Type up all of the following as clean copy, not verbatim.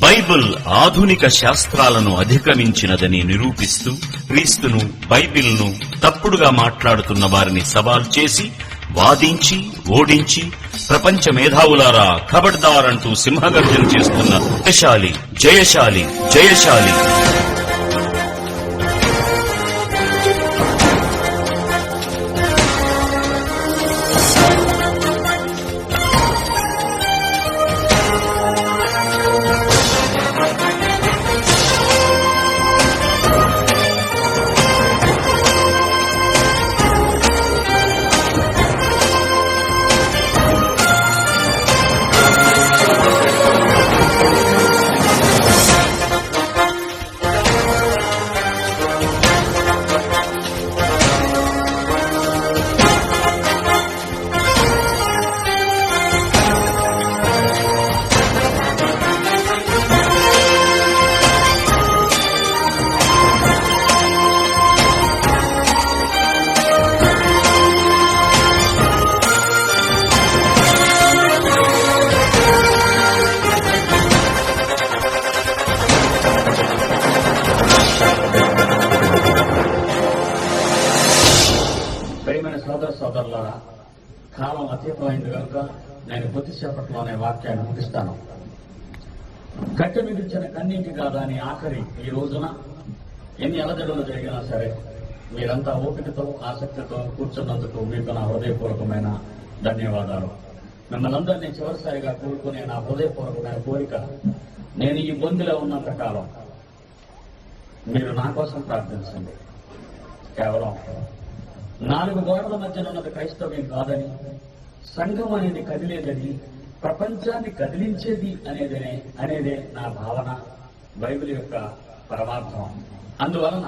Bible ఆధునిక శాస్త్రాలను అధిగమించినదని నిరూపిస్తూ క్రీస్తును, బైబిల్ను తప్పుడుగా మాట్లాడుతున్న వారిని సవాల్ చేసి వాదించి ఓడించి ప్రపంచ మేధావులారా ఖబర్దార్ అంటూ సింహగర్జన చేస్తున్న జయశాలి జయశాలి జయశాలి. సోదరులారా, కాలం అతీతమైంది కనుక నేను కొద్దిసేపట్లోనే వాక్యాన్ని ముగిస్తాను. కట్టె మిగిల్చిన కన్నీటి కాదా అని ఆఖరి ఈ రోజున ఎన్ని అలజడులు జరిగినా సరే మీరంతా ఓపికతో ఆసక్తితో కూర్చున్నందుకు మీకు నా హృదయపూర్వకమైన ధన్యవాదాలు. మిమ్మల్ని అందరినీ చివరిసారిగా కోరుకునే నా హృదయపూర్వకమైన కోరిక, నేను ఈ బొందిలో ఉన్నంత కాలం మీరు నా కోసం ప్రార్థించండి. కేవలం 4 గోడల మధ్యన ఉన్నది క్రైస్తవ్యం కాదని, సంఘం అనేది కదిలేదని, ప్రపంచాన్ని కదిలించేది అనేదే నా భావన, బైబిల్ యొక్క పరమార్థం. అందువలన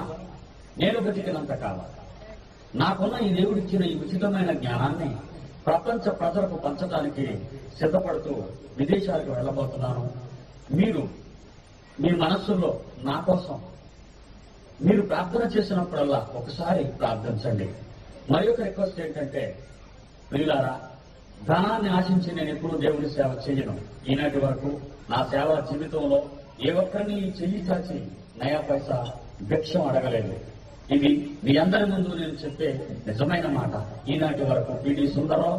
నేను బతికినంత కాలం నాకున్న ఈ దేవుడిచ్చిన ఈ ఉచితమైన జ్ఞానాన్ని ప్రపంచ ప్రజలకు పంచడానికి సిద్ధపడుతూ విదేశాలకు వెళ్ళబోతున్నాను. మీరు మీ మనస్సుల్లో నా కోసం మీరు ప్రార్థన చేసినప్పుడల్లా ఒకసారి ప్రార్థించండి. మరి ఒక రిక్వెస్ట్ ఏంటంటే, ప్రియులారా, ధనాన్ని ఆశించి నేను ఎప్పుడూ దేవుడి సేవ చేయను. ఈనాటి వరకు నా సేవా జీవితంలో ఏ ఒక్కరిని చెయ్యి చాచి నయా పైసా భిక్షం అడగలేదు. ఇది మీ అందరి ముందు నేను చెప్పే నిజమైన మాట. ఈనాటి వరకు పిడి సుందరరావు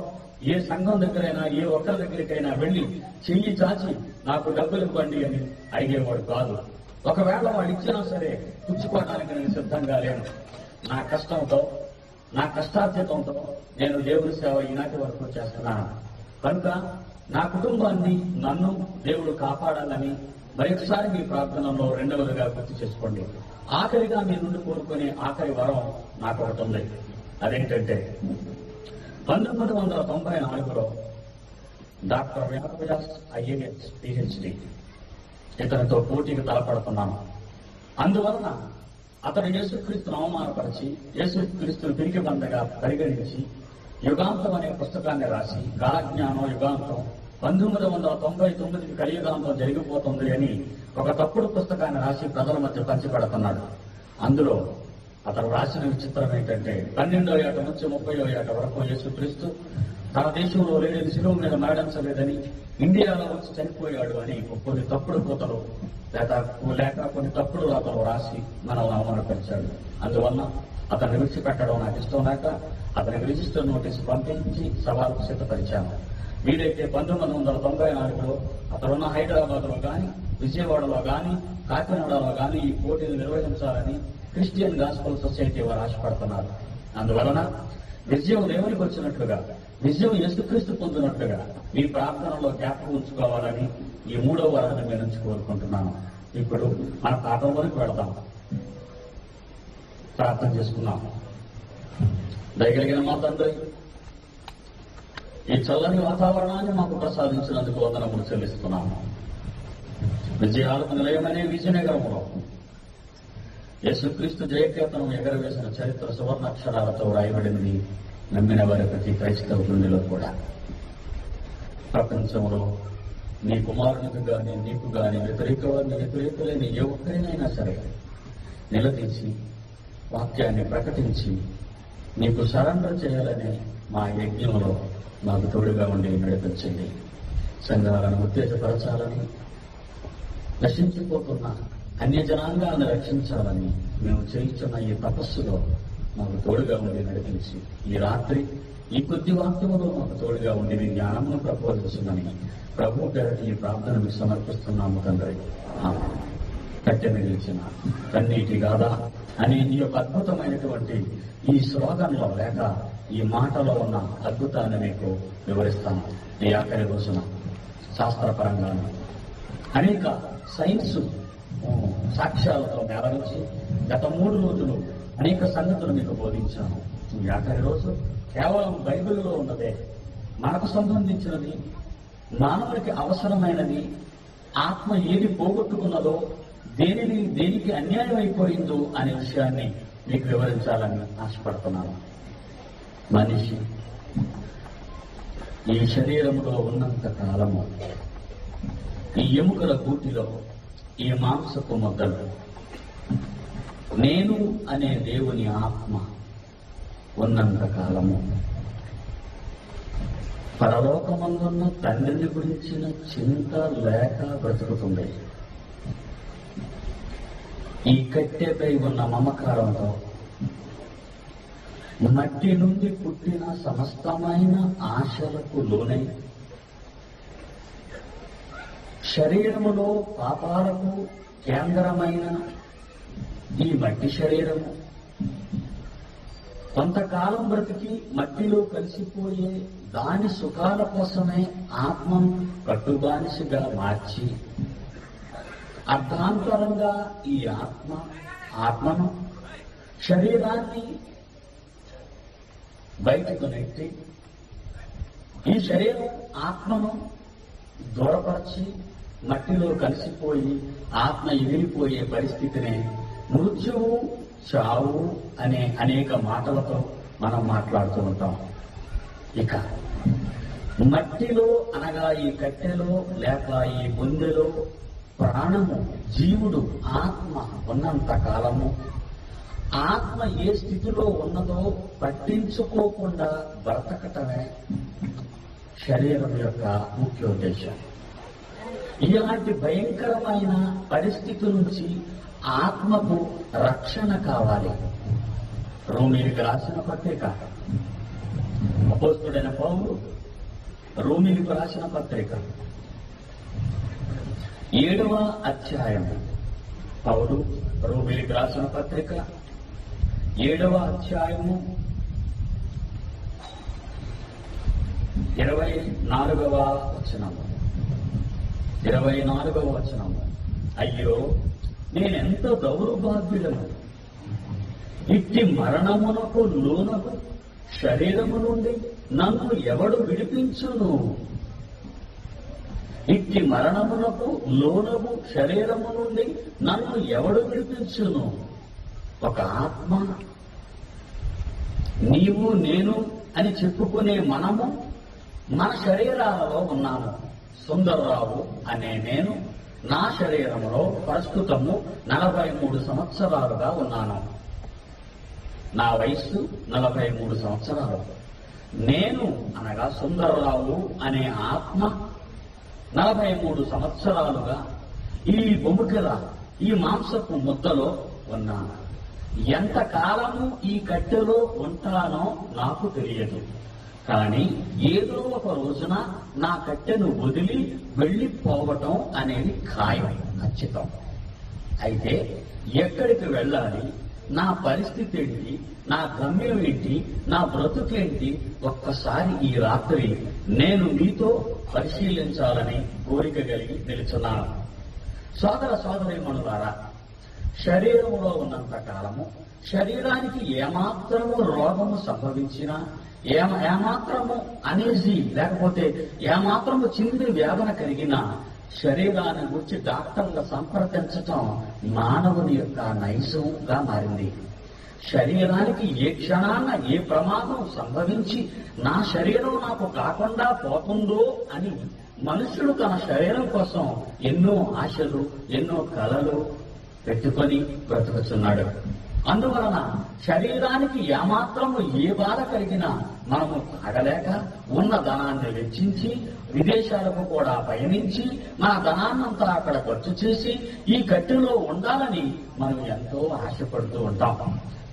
ఏ సంఘం దగ్గరైనా ఏ ఒక్కరి దగ్గరికైనా వెళ్లి చెయ్యి చాచి నాకు డబ్బులు ఇవ్వండి అని అడిగేవాడు కాదు. ఒకవేళ వాడు ఇచ్చినా సరే పుచ్చుకోవడానికి నేను సిద్ధంగా లేను. నా కష్టంతో, నా కష్టార్జితంతో నేను దేవుడి సేవ ఈనాటి వరకు చేస్తున్నాను. కనుక నా కుటుంబాన్ని, నన్ను దేవుడు కాపాడాలని మరొకసారి మీ ప్రార్థనలో రెండవదిగా గుర్తు చేసుకోండి. ఆఖరిగా మీ నుండి కోరుకునే ఆఖరి వరం నాకు ఒకటి ఉంది. అదేంటంటే, 1994లో డాక్టర్ వ్యాపవ్యాస్ ఐఏఎస్ PhD ఇతనితో పోటీకి తలపడుతున్నాను. అందువలన అతను యేసుక్రీస్తును అవమానపరిచి యేసుక్రీస్తును తిరిగి బందగా పరిగణించి యుగాంతం అనే పుస్తకాన్ని రాసి, కాలజ్ఞానం యుగాంతం 1999 కలియుగాంతం జరిగిపోతుంది అని ఒక తప్పుడు పుస్తకాన్ని రాసి ప్రజల మధ్య పంచిపెడుతున్నాడు. అందులో అతను రాసిన విచిత్రం ఏంటంటే, 12వ ఏట నుంచి 30వ ఏట వరకు యేసుక్రీస్తు తన దేశంలో లేని శిలువ మీద మరణించలేదని, ఇండియాలో వచ్చి చనిపోయాడు అని కొన్ని తప్పుడు కోతలు లేక కొన్ని తప్పుడు రాతలు రాసి మనల్ని అవమానపరిచాడు. అందువల్ల అతన్ని విడిచిపెట్టడం నాకు ఇష్టం లేక అతనికి రిజిస్టర్ నోటీసు పంపించి సభకు సిద్ధపరిచాను. వీలైతే 1994లో అతనున్న హైదరాబాద్ లో గాని, విజయవాడలో గాని, కాకినాడలో గాని ఈ పోటీలు నిర్వహించాలని క్రిస్టియన్ గాస్పల్ సొసైటీ వారు ఆశపడుతున్నారు. అందువలన విజయం దేవునికి వచ్చినట్లుగా, విజయం యేసుక్రీస్తు పొందినట్లుగా మీ ప్రార్థనలో జ్ఞాపకం ఉంచుకోవాలని ఈ 3వ వారాన్ని మీ నుంచి కోరుకుంటున్నాను. ఇప్పుడు మన పాఠంలోకి వెళదాం. ప్రార్థన చేసుకున్నాం. దయగలిగిన మా తండ్రి, ఈ చల్లని వాతావరణాన్ని మాకు ప్రసాదించినందుకు వందనములు చెల్లిస్తున్నాము. విజయాలకు నిలయమనే విజయనగరంలో యేసుక్రీస్తు జయకేతనం ఎగరవేసిన చరిత్ర సువర్ణాక్షరాలతో వ్రాయబడింది నమ్మిన వారి ప్రతి క్రైస్తవ గుండెలో కూడా. ప్రపంచంలో నీ కుమారునికి గాని, నీకు గాని వ్యతిరేకులైన ఏ ఒక్కరినైనా సరే నిలదీసి వాక్యాన్ని ప్రకటించి నీకు సరెండర్ చేయాలనే మా యజ్ఞంలో మాకు తోడుగా ఉండి నడిపించండి. సంఘాలను ఉత్తేజపరచాలని, నశించిపోతున్న అన్యజనాంగాలను రక్షించాలని మేము చేయించున్న ఈ తపస్సులో మాకు తోడుగా ఉండి నడిపించి ఈ రాత్రి ఈ కొద్ది వాక్యములో మాకు తోడుగా ఉండి మీ జ్ఞానమును ప్రబోధించమని ప్రభు పేరట ఈ ప్రార్థన మీకు సమర్పిస్తున్నాము తండ్రి. కట్టె మిగిల్చిన కన్నీటి గాథ అనే ఈ యొక్క అద్భుతమైనటువంటి ఈ శ్లోకంలో లేక ఈ మాటలో ఉన్న అద్భుతాన్ని మీకు వివరిస్తాను. ఈ ఆఖరి రోజున శాస్త్రపరంగాను అనేక సైన్స్ సాక్ష్యాలతో నెరవేర్చి గత 3 రోజులు అనేక సంగతులు మీకు బోధించాను. ఈ ఆఖరి రోజు కేవలం బైబిల్లో ఉన్నదే, మనకు సంబంధించినది, మానవునికి అవసరమైనది, ఆత్మ ఏది పోగొట్టుకున్నదో, దేనికి అన్యాయం అయిపోయిందో అనే విషయాన్ని మీకు వివరించాలని ఆశపడుతున్నాను. మనిషి ఈ శరీరంలో ఉన్నంత కాలము ఈ ఎముకల గూటిలో ఈ మాంసపు ముద్దలు నేను అనే దేవుని ఆత్మ ఉన్నంత కాలము పరలోకమందున్న తండ్రిని గురించిన చింత లేక బ్రతుకుతుంది. ఈ కట్టెపై ఉన్న మమకారంతో మట్టి నుండి పుట్టిన సమస్తమైన ఆశలకు లోనై శరీరములో పాపాలకు కేంద్రమైన ఈ మట్టి శరీరము కొంతకాలం బ్రతికి మట్టిలో కలిసిపోయే దాని సుఖాల కోసమే ఆత్మను కట్టుబానిసిగా మార్చి అర్ధాంతరంగా ఈ ఆత్మను శరీరాన్ని బయటకు నెట్టి ఈ శరీరం ఆత్మను దూరపరిచి మట్టిలో కలిసిపోయి ఆత్మ ఎగిరిపోయే పరిస్థితిని మృత్యువు, చావు అనే అనేక మాటలతో మనం మాట్లాడుతూ ఉంటాం. ఇక మట్టిలో అనగా ఈ కట్టెలో లేక ఈ బొందెలో ప్రాణము, జీవుడు, ఆత్మ ఉన్నంత కాలము ఆత్మ ఏ స్థితిలో ఉన్నదో పట్టించుకోకుండా బ్రతకటమే శరీరం యొక్క ముఖ్యోద్దేశం. ఇలాంటి భయంకరమైన పరిస్థితి నుంచి ఆత్మకు రక్షణ కావాలి. రోమీలకు రాసిన పత్రిక, అపోస్తలుడైన పౌలు రోమీలకు రాసిన పత్రిక 7వ అధ్యాయము, పౌలు రోమీలకు రాసిన పత్రిక 7వ అధ్యాయము 24వ వచనము. 24వ వచనము, అయ్యో నేనెంత దౌర్భాగ్యుడను, ఇట్టి మరణమునకు లోనగు శరీరము నుండి నన్ను ఎవడు విడిపించును? ఇట్టి మరణమునకు లోనగు శరీరము నుండి నన్ను ఎవడు విడిపించును? ఒక ఆత్మ, నీవు నేను అని చెప్పుకునే మనము మన శరీరాలలో ఉన్నాము. సుందర్రావు అనే నేను నా శరీరంలో ప్రస్తుతము 43 సంవత్సరాలుగా ఉన్నాను. నా వయస్సు 43 సంవత్సరాలు. నేను అనగా సుందర్రావు అనే ఆత్మ 43 సంవత్సరాలుగా ఈ బొమ్ముకల ఈ మాంసపు ముద్దలో ఉన్నాను. ఎంతకాలము ఈ కట్టెలో ఉంటానో నాకు తెలియదు, కానీ ఏదో ఒక రోజున నా కట్టెను వదిలి వెళ్ళిపోవటం అనేది ఖాయం, ఖచ్చితం. అయితే ఎక్కడికి వెళ్ళాలి, నా పరిస్థితి ఏంటి, నా గమ్యం ఏంటి, నా బ్రతుకేంటి, ఒక్కసారి ఈ రాత్రి నేను మీతో పరిశీలించాలని కోరిక కలిగి నిలుచున్నాను. సోదర సోదరీమణులారా, శరీరంలో ఉన్నంత కాలము శరీరానికి ఏమాత్రము రోగము సంభవించినా, ఏమాత్రము అనేసి లేకపోతే ఏమాత్రము చింది వేదన కలిగినా శరీరాన్ని గురించి డాక్టర్లు సంప్రదించటం మానవుని యొక్క నైజంగా మారింది. శరీరానికి ఏ క్షణాన ఏ ప్రమాదం సంభవించి నా శరీరం నాకు కాకుండా పోతుందో అని మనుషుడు తన శరీరం కోసం ఎన్నో ఆశలు, ఎన్నో కలలు పెట్టుకొని బ్రతుకుతున్నాడు. అందువలన శరీరానికి ఏమాత్రము ఏ బాధ కలిగినా మనము తాగలేక ఉన్న ధనాన్ని వెచ్చించి విదేశాలకు కూడా పయనించి మన ధనాన్నంతా అక్కడ ఖర్చు చేసి ఈ కట్టెలో ఉండాలని మనం ఎంతో ఆశపడుతూ ఉంటాం.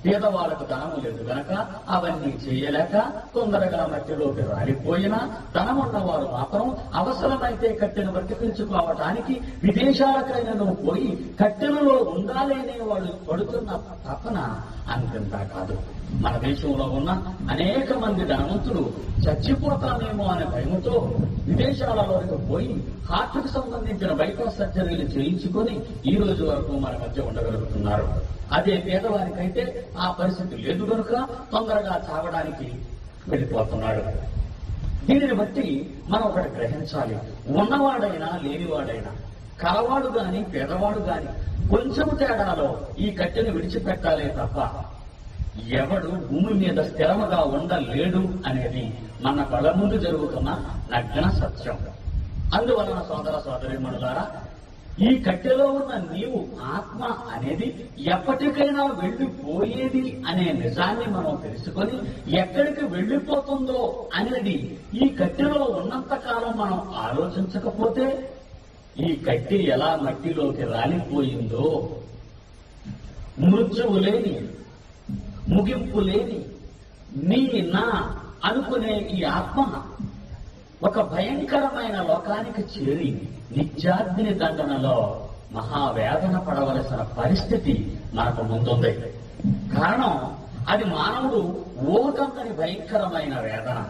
పేదవాళ్లకు ధనము లేదు గనక అవన్నీ చేయలేక తొందరగా మట్టిలోకి రాలిపోయినా ధనమున్నవారు మాత్రం అవసరమైతే కట్టెను బ్రతికించుకోవటానికి విదేశాలకైనా పోయి కట్టెలలో ఉండాలనే వాళ్ళు పడుతున్న తపన అంతంతా కాదు. మన దేశంలో ఉన్న అనేక మంది ధనవంతులు చచ్చిపోతామేమో అనే భయముతో విదేశాలలోకి పోయి హార్ట్కు సంబంధించిన బైపాస్ సర్జరీలు చేయించుకొని ఈ రోజు వరకు మన మధ్య ఉండగలుగుతున్నారు. అదే పేదవారికైతే ఆ పరిస్థితి లేదు కనుక తొందరగా చావడానికి వెళ్ళిపోతున్నాడు. దీనిని బట్టి మనం ఒకటి గ్రహించాలి. ఉన్నవాడైనా లేనివాడైనా, కలవాడు గాని పేదవాడు గాని కొంచెం తేడాలో ఈ కట్టెను విడిచిపెట్టాలే తప్ప ఎవడు భూమి మీద స్థిరముగా ఉండలేడు అనేది మన కళ్ళ ముందు జరుగుతున్న నగ్న సత్యం. అందువలన సోదర సోదరీమణులారా, ఈ కట్టెలో ఉన్న నీవు ఆత్మ అనేది ఎప్పటికైనా వెళ్లిపోయేది అనే నిజాన్ని మనం తెలుసుకొని ఎక్కడికి వెళ్లిపోతుందో అనేది ఈ కట్టెలో ఉన్నంత కాలం మనం ఆలోచించకపోతే ఈ కట్టె ఎలా మట్టిలోకి రాలిపోయిందో, మృత్యువు లేని ముగింపు లేని నీ నా అనుకునే ఈ ఆత్మ ఒక భయంకరమైన లోకానికి చేరి నిత్యాగ్ని దండనలో మహావేదన పడవలసిన పరిస్థితి మనకు ముందుంది. కారణం అది మానవుడు ఊహకందని భయంకరమైన వేదన.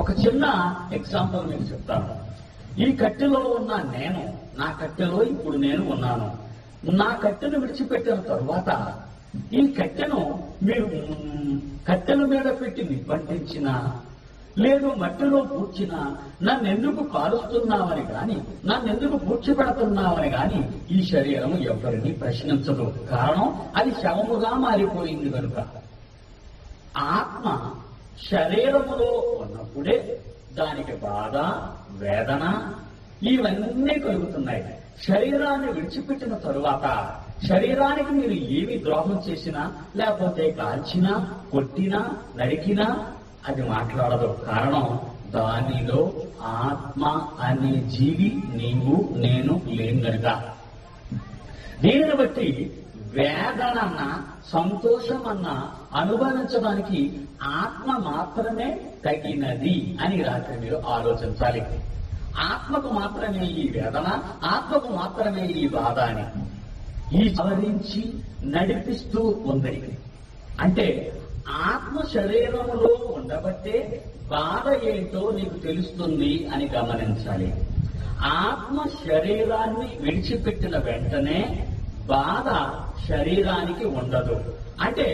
ఒక చిన్న ఎగ్జాంపుల్ మీకు చెప్తాను. ఈ కట్టెలో ఉన్న నేను, నా కట్టెలో ఇప్పుడు నేను ఉన్నాను. నా కట్టెను విడిచిపెట్టిన తరువాత ఈ కట్టెను మీరు కట్టెల మీద పెట్టి నిబంధించినా లేదు మట్టిలో పూడ్చినా నన్నెందుకు కాలుస్తున్నావని గాని, నన్నెందుకు పూడ్చిపెడుతున్నావని గాని ఈ శరీరం ఎవరిని ప్రశ్నించదు. కారణం అది శవముగా మారిపోయింది కనుక. ఆత్మ శరీరములో ఉన్నప్పుడే దానికి బాధ, వేదన ఇవన్నీ కలుగుతున్నాయి. శరీరాన్ని విడిచిపెట్టిన తరువాత శరీరానికి మీరు ఏమి ద్రోహం చేసినా, లేకపోతే కాల్చినా, కొట్టినా, నరికినా అది మాట్లాడదు. కారణం దానిలో ఆత్మ అనే జీవి నీవు నేను లేను గనుక. దీనిని బట్టి వేదనన్న సంతోషమన్న అనుభవించడానికి ఆత్మ మాత్రమే తగినది అని రాత్రి మీరు ఆలోచించాలి. ఆత్మకు మాత్రమే ఈ వేదన, ఆత్మకు మాత్రమే ఈ బాధ అని ఈ సవరించి నడిపిస్తూ ఉంది. అంటే ఆత్మ శరీరములో ఉండబట్టే బాధ ఏంటో నీకు తెలుస్తుంది అని గమనించాలి. ఆత్మ శరీరాన్ని విడిచిపెట్టిన వెంటనే బాధ శరీరానికి ఉండదు. అంటే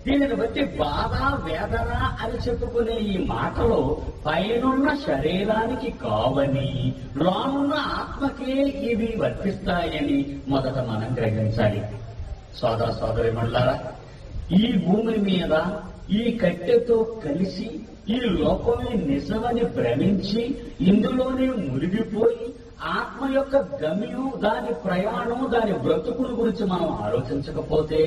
దీనిని బట్టి బాధ, వేదన అని చెప్పుకునే ఈ మాటలు పైనున్న శరీరానికి కావని, లోనున్న ఆత్మకే ఇవి వర్తిస్తాయని మొదట మనం గ్రహించాలి. సోదర సోదరీమణులారా, ఈ భూమి మీద ఈ కట్టెతో కలిసి ఈ లోకమే నిజమని భ్రమించి ఇందులోనే మునిగిపోయి ఆత్మ యొక్క గమ్యం, దాని ప్రయాణం, దాని బ్రతుకుల గురించి మనం ఆలోచించకపోతే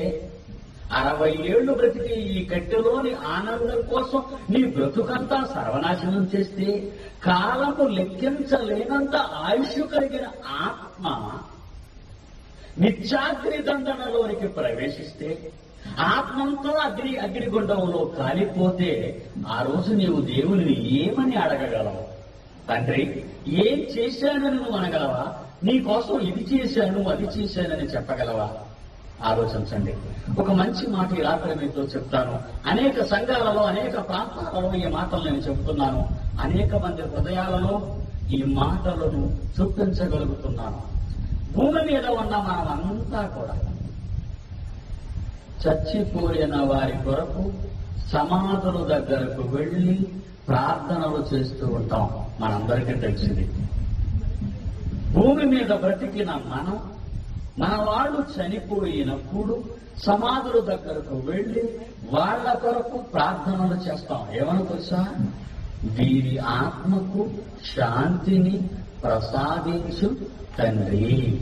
60 ఏళ్లు బ్రతికి ఈ కట్టెలోని ఆనందం కోసం నీ బ్రతుకంతా సర్వనాశనం చేస్తే, కాలము లెక్కించలేనంత ఆయుష్ కలిగిన ఆత్మ నిత్యాగ్ని దండనలోనికి ప్రవేశిస్తే, ఆత్మంతో అగ్నిగుండంలో కాలిపోతే ఆ రోజు నీవు దేవుని ఏమని అడగగలవు? తండ్రి, ఏం చేశానని నువ్వు అనగలవా? నీ కోసం ఇది చేశాను, అది చేశానని చెప్పగలవా? ఆలోచించండి. ఒక మంచి మాట ఈ రాత్రి మీతో చెప్తాను. అనేక సంఘాలలో, అనేక ప్రాంతాలలో ఈ మాటలు నేను చెప్తున్నాను. అనేక మంది హృదయాలలో ఈ మాటలను చూపించగలుగుతున్నాను. భూమి మీద ఉన్న మనమంతా కూడా చచ్చిపోయిన వారి కొరకు సమాధుల దగ్గరకు వెళ్లి ప్రార్థనలు చేస్తూ ఉంటాం. మనందరికీ తెలిసింది. భూమి మీద బ్రతికిన మనం, మన వాళ్ళు చనిపోయినప్పుడు సమాధుల దగ్గరకు వెళ్లి వాళ్ళ కొరకు ప్రార్థనలు చేస్తాం. ఏమని తెలుసా? వీరి ఆత్మకు శాంతిని ప్రసాదించు తండ్రి.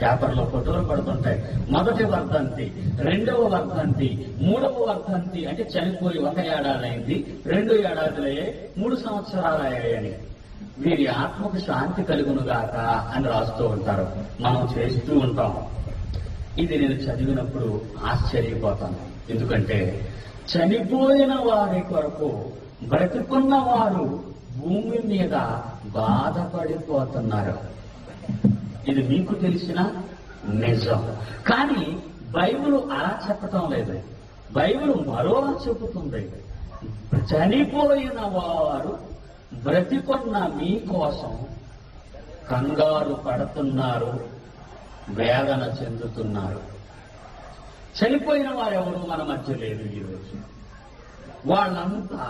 పేపర్లో ఫోటోలు పడుతుంటాయి. మొదటి వర్ధంతి, రెండవ వర్ధంతి, మూడవ వర్ధంతి అంటే చనిపోయి 1 ఏడాదైంది, 2 ఏడాదులయ్యే, 3 సంవత్సరాలయ్యాయని. వీరి ఆత్మకు శాంతి కలుగునుగాక అని రాస్తూ ఉంటారు. మనం చేస్తూ ఉంటాం. ఇది నేను చదివినప్పుడు ఆశ్చర్యపోతాను. ఎందుకంటే చనిపోయిన వారి కొరకు బ్రతికున్న వారు భూమి మీద బాధపడిపోతున్నారు. ఇది మీకు తెలిసిన నిజం. కానీ బైబిల్ అలా చెప్పటం లేదు. బైబిల్ మరోలా చెబుతుంది. చనిపోయిన వారు బ్రతికున్న మీకోసం కంగారు పడుతున్నారు, వేదన చెందుతున్నారు. చనిపోయిన వారెవరు మన మధ్య లేదు ఈరోజు. వాళ్ళంతా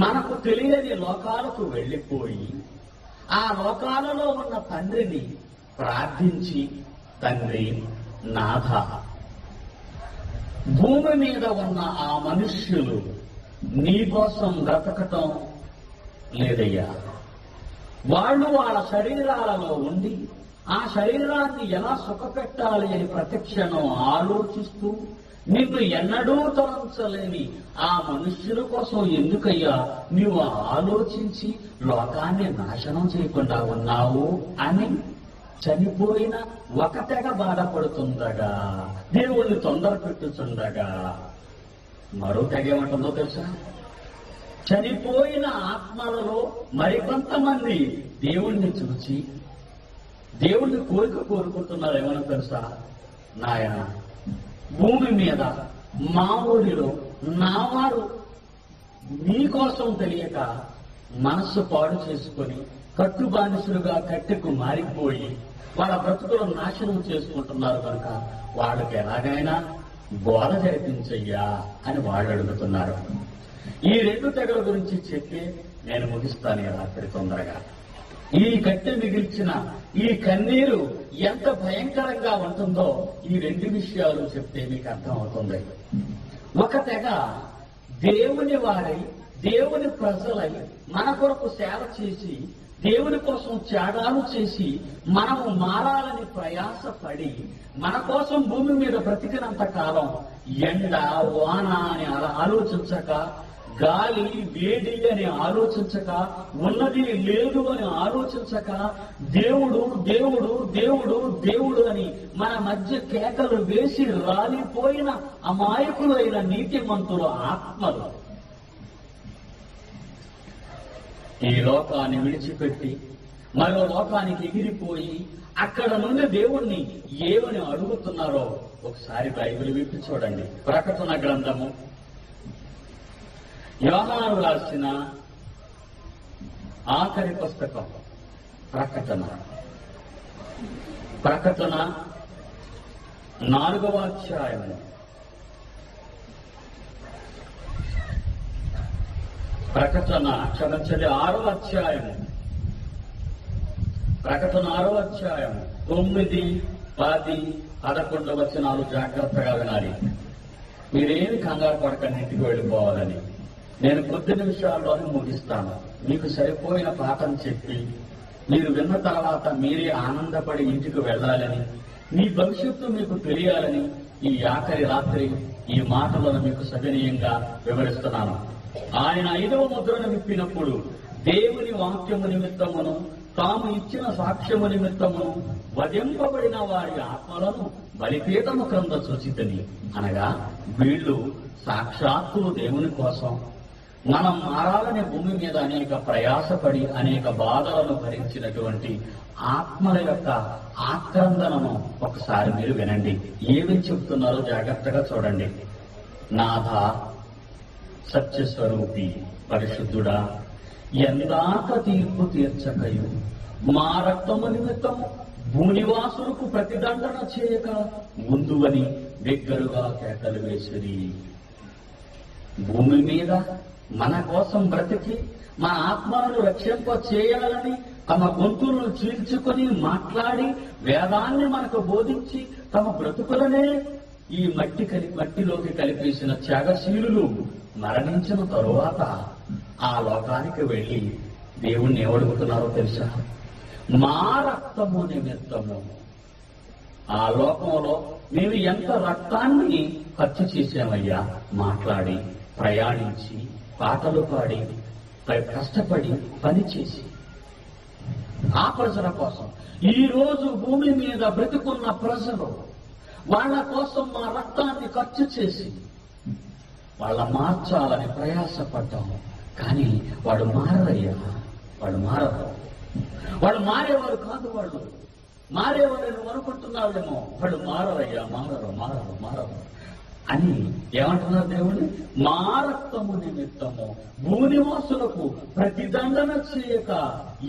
మనకు తెలియని లోకాలకు వెళ్ళిపోయి ఆ లోకాలలో ఉన్న తండ్రిని ప్రార్థించి, తండ్రి నాథ, భూమి మీద ఉన్న ఆ మనుష్యులు నీ కోసం బ్రతకటం లేదయ్యా. వాళ్ళు వాళ్ళ శరీరాలలో ఉండి ఆ శరీరాన్ని ఎలా సుఖపెట్టాలి అని ప్రతిక్షణం ఆలోచిస్తూ నిన్ను ఎన్నడూ తలంచలేని ఆ మనుష్యుల కోసం ఎందుకయ్యా నీవు ఆలోచించి లోకాన్ని నాశనం చేయకుండా ఉన్నావు అని చనిపోయిన ఒక తెగ బాధపడుతుండగా, దేవుణ్ణి తొందర పెట్టుతుండగా, మరో తెగ ఏమంటుందో తెలుసా? చనిపోయిన ఆత్మలలో మరికొంతమంది దేవుణ్ణి చూచి దేవుణ్ణి కోరుకుంటున్నారు. ఏమన్నా తెలుసా? నాయన, భూమి మీద మా ఊరిలో నా వారు నీకోసం తెలియక మనస్సు పాడు చేసుకొని కట్టుబానిసులుగా కట్టెకు మారిపోయి వాళ్ళ బ్రతుకులను నాశనం చేసుకుంటున్నారు కనుక వాళ్ళకి ఎలాగైనా బోధ జరిపించయ్యా అని వాళ్ళు అడుగుతున్నారు. ఈ 2 తెగల గురించి చెప్పి నేను ముగిస్తాను రాత్రి తొందరగా. ఈ కట్టె మిగిల్చిన ఈ కన్నీరు ఎంత భయంకరంగా ఉంటుందో ఈ 2 విషయాలు చెప్తే మీకు అర్థమవుతుంది. ఒక తెగ దేవుని వారై, దేవుని ప్రజలై మన కొరకు సేవ చేసి, దేవుని కోసం త్యాగాలు చేసి, మనము మారాలని ప్రయాసపడి, మన కోసం భూమి మీద బ్రతికినంత కాలం ఎండ వాన అని ఆలోచించక, గాలి వేడి అని ఆలోచించక, ఉన్నది లేదు అని ఆలోచించక, దేవుడు దేవుడు దేవుడు దేవుడు అని మన మధ్య కేకలు వేసి రాలిపోయిన అమాయకులైన నీతిమంతుల ఆత్మలు ఈ లోకాన్ని విడిచిపెట్టి మరో లోకానికి ఎగిరిపోయి అక్కడ నుండి దేవుణ్ణి ఏమని అడుగుతున్నారో ఒకసారి బైబిల్ విప్పి చూడండి. ప్రకటన గ్రంథము, యోహాను రాసిన ఆఖరి పుస్తకం ప్రకటన 4వ అధ్యాయము, ప్రకటన 6వ అధ్యాయము, ప్రకటన 6వ అధ్యాయము 9, 10, 11 వచనాలు జాగ్రత్తగా వినాలి. మీరేమి కంగారు పడకండి ఇంటికి వెళ్ళిపోవాలని. నేను కొద్ది నిమిషాల్లోనే ముగిస్తాను. మీకు సరిపోయిన పాఠం చెప్పి మీరు విన్న తర్వాత మీరే ఆనందపడి ఇంటికి వెళ్ళాలని, మీ భవిష్యత్తు మీకు తెలియాలని ఈ ఆఖరి రాత్రి ఈ మాటలను మీకు సవినయంగా వివరిస్తున్నాను. ఆయన 5వ ముద్రను విప్పినప్పుడు దేవుని వాక్యము నిమిత్తమును తాము ఇచ్చిన సాక్ష్యము నిమిత్తమును వధింపబడిన వారి ఆత్మలను బలిపీఠము క్రింద చూచితిని. అనగా వీళ్ళు సాక్షాత్తు దేవుని కోసం మనం మారాలనే భూమి మీద అనేక ప్రయాసపడి అనేక బాధలను భరించినటువంటి ఆత్మల యొక్క ఆక్రందనను ఒకసారి మీరు వినండి. ఏమి చెబుతున్నారో జాగ్రత్తగా చూడండి. నాథ, సత్యస్వరూపి, పరిశుద్ధుడా, ఎందాక తీర్పు తీర్చకయు మా రక్తము నిమిత్తము భూనివాసులకు ప్రతిదండన చేయక ముందువని బిగ్గరుగా కేకలు వేసిరి. భూమి మీద మన కోసం బ్రతికి మన ఆత్మలను రక్షింప చేయాలని తమ గొంతులను చీల్చుకొని మాట్లాడి వేదాన్ని మనకు బోధించి తమ బ్రతుకులనే ఈ మట్టిలోకి కలిపేసిన త్యాగశీలులు మరణించిన తరువాత ఆ లోకానికి వెళ్లి దేవుణ్ణి ఏమడుగుతున్నారో తెలుసా? మా రక్తము నిమిత్తము ఆ లోకంలో మేము ఎంత రక్తాన్ని ఖర్చు చేసామయ్యా, మాట్లాడి, ప్రయాణించి, పాటలు పాడి, కష్టపడి, పనిచేసి ఆ ప్రజల కోసం. ఈ రోజు భూమి మీద బ్రతుకున్న ప్రజలు వాళ్ళ కోసం మా రక్తాన్ని ఖర్చు చేసి వాళ్ళ మార్చాలని ప్రయాసపడ్డాము. కానీ వాడు మారయ్యా, వాడు మారరు. వాడు మారేవారు కాదు. వాళ్ళు మారేవారు నువ్వు అనుకుంటున్నావేమో. వాడు మారయ్యా, మారరు మారరు మారరు అని ఏమంటున్నారు దేవుడు? మా రక్తము నిమిత్తము భూనివాసులకు ప్రతిదండన చేయక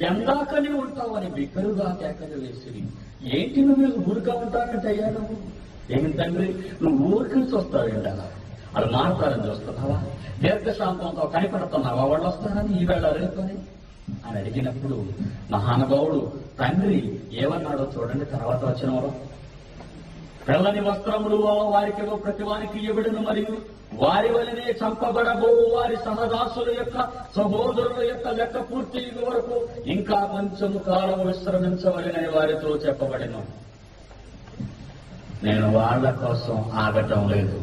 ఎందాకనే ఉంటావని బిగ్గరుగా కేకలు వేసిరి. ఏంటి నువ్వు ఊరిగా ఉంటానంటే అయ్యా, నువ్వు ఏమి తండ్రి, నువ్వు ఊరికి చూస్తావు ఏంటలా? వాళ్ళు మారుతారని చూస్తున్నావా? దీర్ఘశాంతంతో కనిపెడుతున్నావా వాళ్ళు వస్తారని ఈవేళ రేపని అని అడిగినప్పుడు మహానుభావుడు తండ్రి ఏమన్నాడో చూడండి. తర్వాత వచనంలో, తెల్లని వస్త్రములు వారికి ప్రతి వారికి ఇవ్వడును, మరియు వారి వలనే చంపబడబో వారి సహదాసుల యొక్క సహోదరుల యొక్క లెక్క పూర్తి వరకు ఇంకా కొంచెము కాలం విశ్రమించవలనని వారితో చెప్పబడిను. నేను వాళ్ళ కోసం ఆగటం లేదు.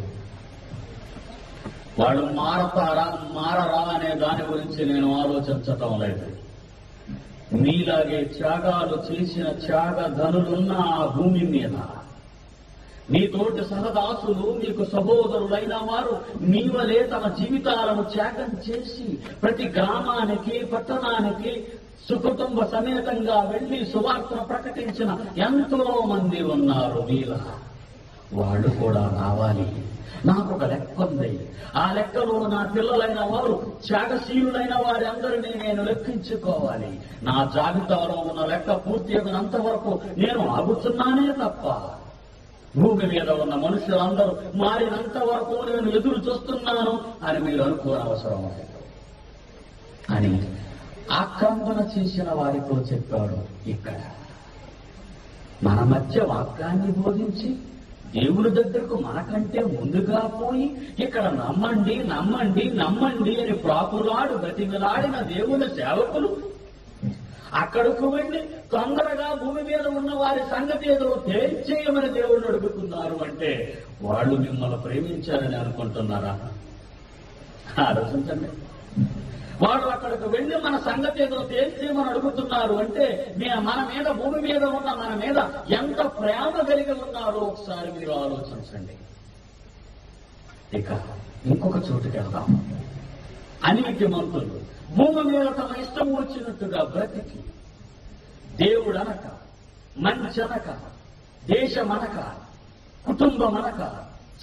వాళ్ళు మారతారా మారరా అనే దాని గురించి నేను ఆలోచించటం లేదు. మీలాగే త్యాగాలు చేసిన త్యాగధనులున్న ఆ భూమి మీద నీతోటి సహదాసులు, నీకు సహోదరులైన వారు నీ వలే తమ జీవితాలను త్యాగం చేసి ప్రతి గ్రామానికి, పట్టణానికి సుకుటుంబ సమేతంగా వెళ్లి సువార్తను ప్రకటించిన ఎంతో మంది ఉన్నారు. మీలా వాళ్ళు కూడా రావాలి. నాకు ఒక లెక్క ఉంది. ఆ లెక్కలో నా పిల్లలైన వారు, త్యాగశీలులైన వారి అందరినీ నేను లెక్కించుకోవాలి. నా జాబితాలో ఉన్న లెక్క పూర్తి అయినంత వరకు నేను ఆగుతున్నానే తప్ప భూమి మీద ఉన్న మనుషులందరూ మారినంత వరకు నేను ఎదురు చూస్తున్నాను అని మీరు అనుకోనవసరం లేదు అని ఆక్రందన చేసిన వారితో చెప్పాడు. ఇక్కడ మన మధ్య వాక్యాన్ని బోధించి దేవుని దగ్గరకు మనకంటే ముందుగా పోయి ఇక్కడ నమ్మండి నమ్మండి నమ్మండి అని ప్రాకులాడు బతిమిలాడిన దేవుని సేవకులు అక్కడకు వెళ్ళి తొందరగా భూమి మీద ఉన్న వారి సంగతి ఏదో తేల్చేయమని దేవుడిని అడుగుతున్నారు అంటే వాళ్ళు మిమ్మల్ని ప్రేమించారని అనుకుంటున్నారా? ఆలోచించండి. వాళ్ళు అక్కడికి వెళ్ళి మన సంగతి ఏదో తేల్చేయమని అడుగుతున్నారు అంటే మన మీద, భూమి మీద ఉన్న మన మీద ఎంత ప్రేమ కలిగి ఉన్నారో ఒకసారి మీరు ఆలోచించండి. ఇక ఇంకొక చోటుకి వెళ్దాం. అనీతిమంతులు భూమి మీద తమ ఇష్టం వచ్చినట్టుగా బ్రతికి దేవుడనక, మంచనక, దేశమనక, కుటుంబమనక,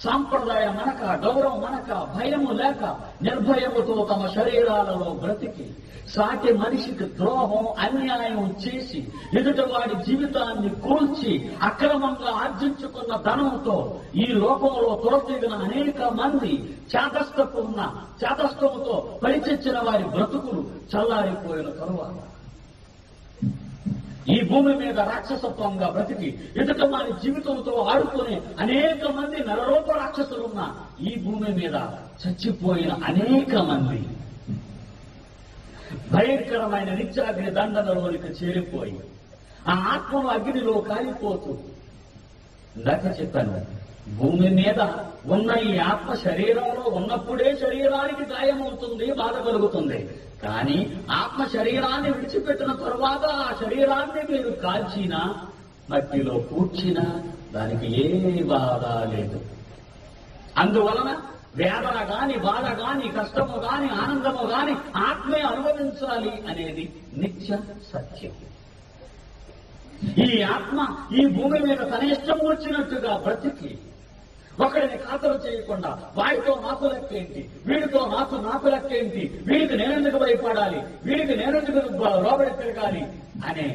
సాంప్రదాయం అనక, గౌరవం అనక, భయము లేక నిర్భయముతో తమ శరీరాలలో బ్రతికి సాటి మనిషికి ద్రోహం, అన్యాయం చేసి ఎదుటివాడి జీవితాన్ని కూల్చి అక్రమంగా ఆర్జించుకున్న ధనంతో ఈ లోకంలో తొలతిగిన అనేక మంది చాతస్థముతో పరిచెచ్చిన వారి బ్రతుకులు చల్లారిపోయిన తరువాత ఈ భూమి మీద రాక్షసత్వంగా బ్రతికి ఎదుట వారి జీవితంతో ఆడుకునే అనేక మంది నరరూప రాక్షసులున్న ఈ భూమి మీద చచ్చిపోయిన అనేక మంది భయంకరమైన నిత్యాగ్ని దండనలోనికి చేరిపోయి ఆ ఆత్మను అగ్నిలో కాలిపోతూ ఇందాక చెప్పాను, భూమి మీద ఉన్న ఈ ఆత్మ శరీరంలో ఉన్నప్పుడే శరీరానికి గాయమవుతుంది, బాధ కలుగుతుంది. కానీ ఆత్మ శరీరాన్ని విడిచిపెట్టిన తరువాత ఆ శరీరాన్ని మీరు కాల్చినా, మట్టిలో పూడ్చినా దానికి ఏ బాధ లేదు. అందువలన వేదన గాని, బాధ గాని, కష్టము గాని, ఆనందము గాని ఆత్మే అనుభవించాలి అనేది నిత్య సత్యం. ఈ ఆత్మ ఈ భూమి మీద తన ఇష్టం వచ్చినట్టుగా బ్రతికి ఒకరిని ఖాతరు చేయకుండా వాడితో నాకు లెక్కేంటి, వీడితో నాకు లెక్కేంటి, వీడికి నేనెందుకు భయపడాలి, వీడికి నేనెందుకు లోబడి తిరగాలి అనే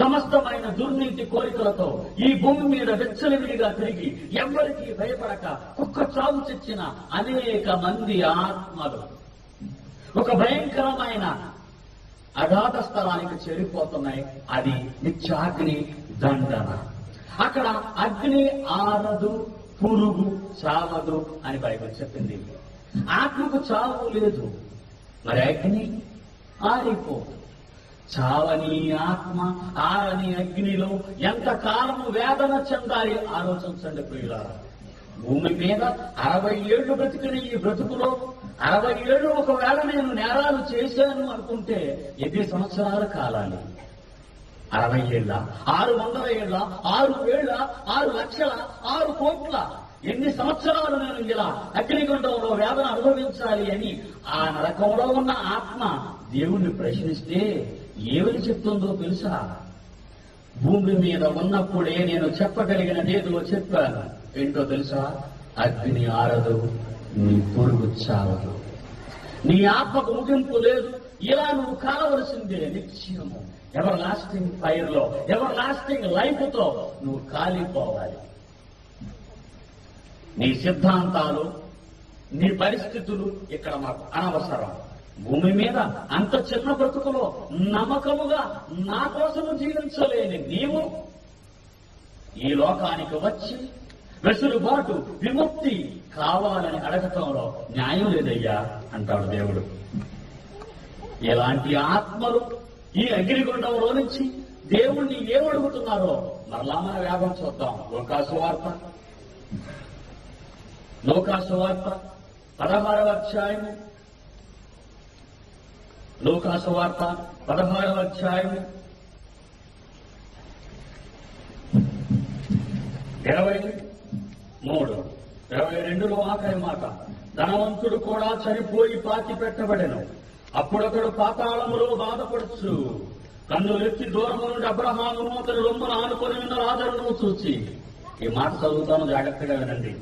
సమస్తమైన దుర్నీతి కోరికలతో ఈ భూమి మీద వెచ్చలవిడిగా తిరిగి ఎవ్వరికీ భయపడక కుక్క చావు తెచ్చిన అనేక మంది ఆత్మలు ఒక భయంకరమైన అగాధ స్థలానికి చేరిపోతున్నాయి. అది నిత్యాగ్ని దండన. అక్కడ అగ్ని ఆరదు, పురుగు చావదు అని బైబిల్ చెప్పింది. ఆత్మకు చావు లేదు, మరి అగ్ని ఆరిపోదు. చావని ఆత్మ ఆరని అగ్నిలో ఎంతకాలము వేదన చెందాలి ఆలోచించండి ప్రియులారా. భూమి మీద 60 ఏళ్లు బ్రతికిన ఈ బ్రతుకులో 60 ఏళ్లు ఒకవేళ నేను నేరాలు చేశాను అనుకుంటే ఎన్ని సంవత్సరాలు కాలాలి? 60 ఏళ్ళ, 600 ఏళ్ళ, 6 వేళ్ల, 6 లక్షల, 6 కోట్ల, ఎన్ని సంవత్సరాలు నేను ఇలా అగ్నిగుండంలో వేదన అనుభవించాలి అని ఆ నరకంలో ఉన్న ఆత్మ దేవుణ్ణి ప్రశ్నిస్తే ఏమని చెప్తుందో తెలుసా? భూమి మీద ఉన్నప్పుడే నేను చెప్పగలిగినదేదో చెప్పాను. ఏంటో తెలుసా? అగ్ని ఆరదు, నీ పురుగు చావదు, నీ ఆత్మకు ముగింపు లేదు, ఇలా నువ్వు కాలవలసిందే నిత్యము. ఎవర్ లాస్టింగ్ ఫైర్ లో, ఎవర్ లాస్టింగ్ లైఫ్ తో నువ్వు కాలిపోవాలి. నీ సిద్ధాంతాలు, నీ పరిస్థితులు ఇక్కడ మాకు అనవసరం. భూమి మీద అంత చిన్న బ్రతుకులో నమ్మకముగా నా కోసము జీవించలేని నీవు ఈ లోకానికి వచ్చి వెసులుబాటు, విముక్తి కావాలని అడగటంలో న్యాయం లేదయ్యా అంటాడు దేవుడు. ఇలాంటి ఆత్మలు ఈ అగ్నిగుండంలో నుంచి దేవుణ్ణి ఏమడుగుతున్నారో మరలా మన వేగం చూద్దాం. లోకాసు వార్త 16వ అధ్యాయము, లోకాసు వార్త 16వ అధ్యాయము 23, 22లో ఆఖరి మాట. ధనవంతుడు కూడా చనిపోయి పాతి పెట్టబడెను. అప్పుడొకడు పాతాళములో బాధపడుచు కన్నులెత్తి దూరము నుండి అబ్రహామును అతని రొమ్మున ఆనుకొని ఉన్న లాజరును చూచి, ఈ మాట చదువుతాను, జాగ్రత్తగా వినండి.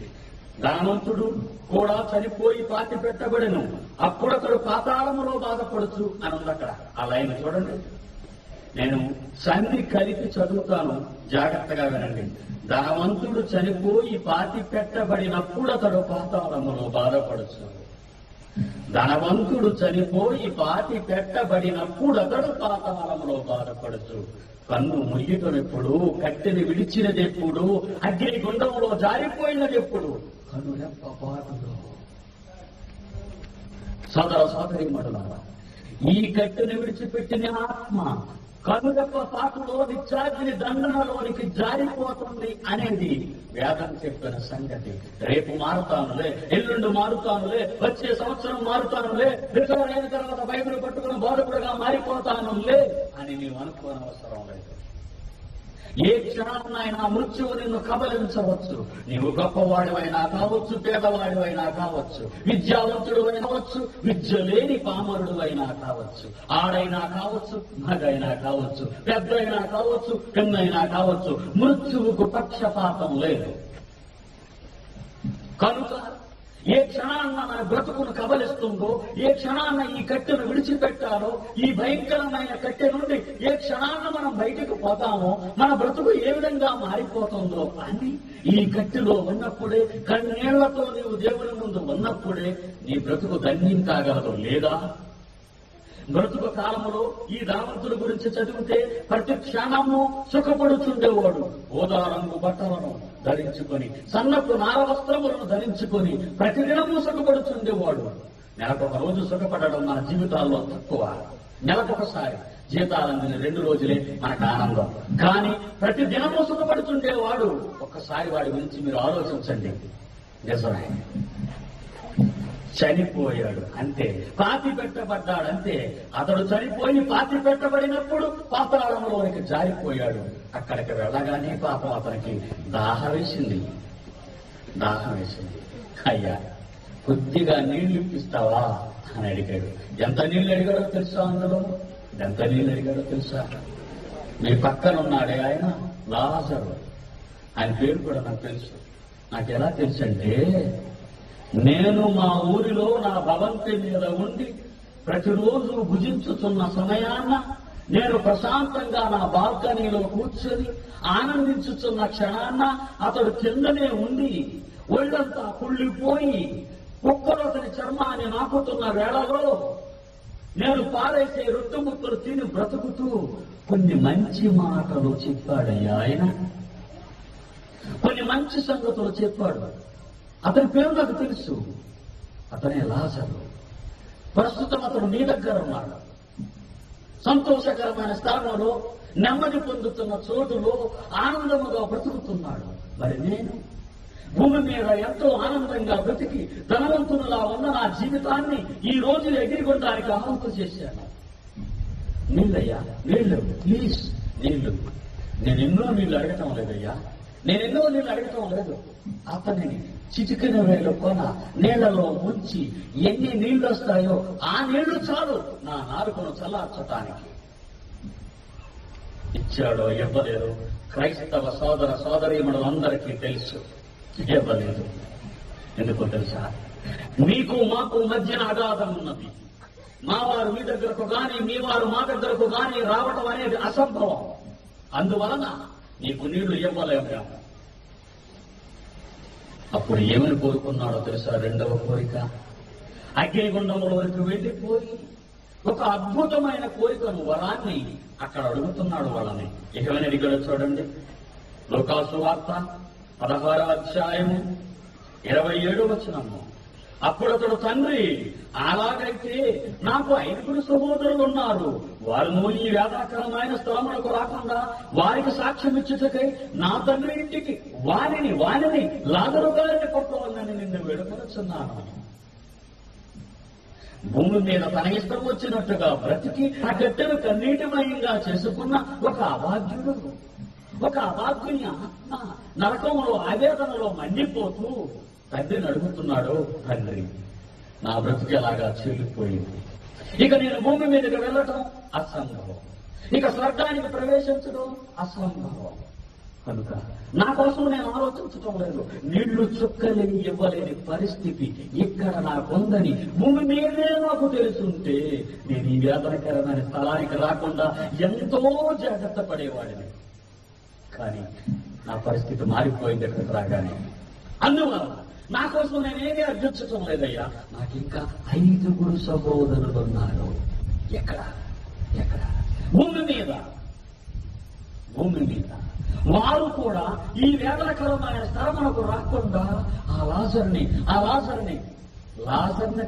ధనవంతుడు కూడా చనిపోయి పాతి పెట్టబడెను, అప్పుడొకడు పాతాళములో బాధపడుచు అని ఉంది అక్కడ. ఆ లైన్ చూడండి, నేను సంధి కలిపి చదువుతాను, జాగ్రత్తగా వినండి. ధనవంతుడు చనిపోయి పాతి పెట్టబడినప్పుడు అతడు పాతాళములో బాధపడుచు. ధనవంతుడు చనిపోయి పాతి పెట్టబడినప్పుడు అతడు పాతాళములో బాధపడుచు. కన్ను ముయ్యటమెప్పుడు, కట్టెని విడిచినదెప్పుడు, అగ్నిగుండంలో జారిపోయినదెప్పుడు? కన్ను రెప్పపాటులో. సోదర సోదరీమణులారా, ఈ కట్టెని విడిచిపెట్టిన ఆత్మ కనురెప్ప పాటులో నిత్యాగ్ని దండనలోనికి జారిపోతుంది అనేది వేదం చెప్పిన సంగతి. రేపు మారుతానులే, ఎల్లుండి మారుతానులే, వచ్చే సంవత్సరం మారుతానులే, రిటైర్ అయిన తర్వాత బైబిల్ పట్టుకుని బోధకుడుగా మారిపోతానులే అని నీవు అనుకోనవసరం లేదు. ఏ క్షణాన్నైనా మృత్యువు నిన్ను కబలించవచ్చు. నీవు గొప్పవాడివైనా కావచ్చు, పేదవాడివైనా కావచ్చు, విద్యావంతుడు కావచ్చు, విద్య లేని పామరుడు అయినా కావచ్చు, ఆడైనా కావచ్చు, మగైనా కావచ్చు, పెద్దైనా కావచ్చు, పెన్నైనా కావచ్చు. మృత్యువుకు పక్షపాతం లేదు. కనుక ఏ క్షణాన్న మన బ్రతుకును కబలిస్తుందో, ఏ క్షణాన్న ఈ కట్టెను విడిచిపెట్టాలో, ఈ భయంకరమైన కట్టె నుండి ఏ క్షణాన్న మనం బయటకు పోతామో, మన బ్రతుకు ఏ విధంగా మారిపోతుందో అని ఈ కట్టెలో ఉన్నప్పుడే, కన్నీళ్లతో నీవు దేవుని ముందు ఉన్నప్పుడే నీ బ్రతుకు ధన్యం కాగలదు. లేదా బ్రతుకు కాలములో ఈ ధనవంతుడి గురించి చదివితే ప్రతి క్షణము సుఖపడుచుండేవాడు. ఊదా రంగు బట్టలను ధరించుకొని, సన్నపు నార వస్త్రములను ధరించుకొని ప్రతిదినము సుఖపడుచుండేవాడు. నెలకొక రోజు సుఖపడడం మన జీవితాల్లో తక్కువ. నెలకొకసారి జీతాలందిన 2 రోజులే మనకు ఆనందం. కానీ ప్రతి దినము సుఖపడుతుండేవాడు. ఒక్కసారి వాడి గురించి మీరు ఆలోచించండి. నిజమే, చనిపోయాడు అంతే, పాతి పెట్టబడ్డాడంతే. అతడు చనిపోయి పాతి పెట్టబడినప్పుడు పాతాళంలోనికి జారిపోయాడు. అక్కడికి వెళ్ళగానే పాపం అతనికి దాహం వేసింది. అయ్యా, కొద్దిగా నీళ్లు ఇప్పిస్తావా అని అడిగాడు. ఎంత నీళ్లు అడిగాడో తెలుసా? అందులో ఎంత నీళ్లు అడిగాడో తెలుసా? మీ పక్కన ఉన్నాడే ఆయన, లాజరు. ఆయన పేరు కూడా నాకు తెలుసు. నాకు ఎలా తెలుసంటే, నేను మా ఊరిలో నా భవంతి మీద ఉండి ప్రతిరోజు భుజించుతున్న సమయాన్న నేను ప్రశాంతంగా నా బాల్కనీలో కూర్చొని ఆనందించుతున్న క్షణాన్న అతడు కిందనే ఉండి ఒళ్ళంతా కుళ్ళిపోయి కుక్కలు అతని చర్మాన్ని నాకుతున్న వేళలో నేను పారేసే రొట్టె ముక్కలు తిని బ్రతుకుతూ కొన్ని మంచి మాటలు చెప్పాడయ్యా ఆయన. కొన్ని మంచి సంగతులు చెప్పాడు. అతని పేరు నాకు తెలుసు. అతనే లాజరు. ప్రస్తుతం అతను నీ దగ్గర ఉన్నాడు. సంతోషకరమైన స్థానంలో, నెమ్మది పొందుతున్న చోటులో ఆనందముగా బ్రతుకుతున్నాడు. మరి నేను భూమి మీద ఎంతో ఆనందంగా బ్రతికి ధనవంతునులా ఉన్న నా జీవితాన్ని ఈ రోజు ఎగిరికొనడానికి అహంతు చేశాను. నీళ్ళయ్యా, నీళ్లు, ప్లీజ్ నీళ్లు. నేనెన్నో నీళ్లు అడగటం లేదయ్యా, నేనెన్నో నీళ్లు అడగటం లేదు. అతనిని చిటికిన వేలు కొన నీళ్లలో ముంచి ఎన్ని నీళ్లు వస్తాయో ఆ నీళ్లు చాలు నా నాలుకను చల్లార్చటానికి. ఇచ్చాడో ఇవ్వలేదు క్రైస్తవ సోదర సోదరీమణులందరికీ తెలుసు. ఇవ్వలేదు. ఎందుకో తెలుసా? మీకు మాకు మధ్యన అగాధం ఉన్నది. మా వారు మీ దగ్గరకు గాని, మీ వారు మా దగ్గరకు గాని రావటం అనేది అసంభవం. అందువలన నీకు నీళ్లు ఇవ్వలేము. అప్పుడు ఏమని కోరుకున్నాడో తెలుసా? రెండవ కోరిక, అగ్నిగుండముల వరకు వెళ్ళిపోయి ఒక అద్భుతమైన కోరికను, వరాన్ని అక్కడ అడుగుతున్నాడు వాళ్ళని. ఏమని అడిగాడో చూడండి. లూకాసు వార్త 16వ అధ్యాయము 27వ వచనము. అప్పుడు అతడు, తండ్రి, అలాగైతే నాకు 5 సహోదరులు ఉన్నారు. వారు ఈ వేదనకరమైన స్థలములకు రాకుండా వారికి సాక్ష్యం ఇచ్చుటకై నా తండ్రి ఇంటికి వానిని లాజరు గారిని పట్టుకోవాలని నిన్ను వేడుకొనుచున్నాను. భూమి మీద తన ఇష్టం వచ్చినట్టుగా బ్రతికి ఆ గట్టెను కన్నీటిమయంగా చేసుకున్న ఒక అభాగ్యుని ఆత్మ నరకంలో ఆవేదనలో మండిపోతూ తండ్రిని అడుగుతున్నాడు. తండ్రి, నా బ్రతికేలాగా చీలిపోయింది. ఇక నేను భూమి మీదకి వెళ్ళటం అసంభవం, ఇక స్వర్గానికి ప్రవేశించడం అసంభవం. కనుక నా కోసం నేను ఆలోచించటం లేదు. నీళ్లు చుక్కలేని ఇవ్వలేని పరిస్థితి ఇక్కడ నాకుందని భూమి మీదే నాకు తెలుసుంటే నేను ఈ వేదనకరమైన స్థలానికి రాకుండా ఎంతో జాగ్రత్త పడేవాడిని. కానీ నా పరిస్థితి మారిపోయింది ఎక్కడికి రాగానే. అందువల్ల నా కోసం నేనేమీ అర్జించటం లేదయ్యా. నాకు ఇంకా 5 సహోదరులు ఉన్నారు. ఎక్కడ? భూమి మీద. వారు కూడా ఈ వేదనకరమైన స్థలమునకు రాకుండా ఆ లాజర్ని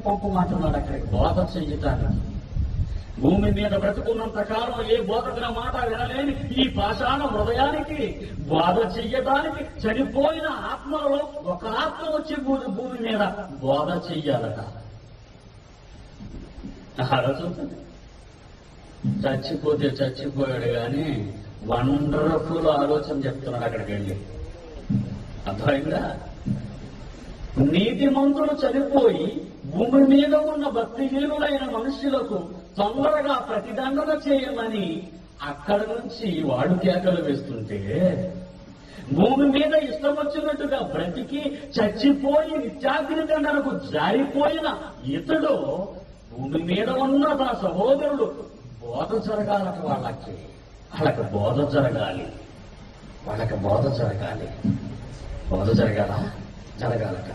పంపమంటున్నాడు అక్కడికి బోధ చెయ్యటానికి. భూమి మీద బ్రతుకున్నంత కాలం ఏ బోధకుల మాట వినలేని ఈ పాషాణ హృదయానికి బోధ చెయ్యడానికి చనిపోయిన ఆత్మలలో ఒక ఆత్మ వచ్చి భూమి మీద బోధ చెయ్యాలట. ఆలోచించండి. చచ్చిపోతే చచ్చిపోయాడు గాని వండర్ఫుల్ ఆలోచన చెప్తున్నాడు అక్కడికి వెళ్ళి. అర్థమైందా? నీతిమంతులు చనిపోయి భూమి మీద ఉన్న భక్తిహీనులైన మనుషులకు తొందరగా ప్రతిదండన చేయమని అక్కడ నుంచి వాడు కేకలు వేస్తుంటే, భూమి మీద ఇష్టం వచ్చినట్టుగా బ్రతికి చచ్చిపోయి నిత్యాగ్ని దండనకు జారిపోయిన ఇతడు భూమి మీద ఉన్న తన సహోదరులు బోధ జరగాలట. వాళ్ళకి బోధ జరగాలి. బోధ జరగాలట.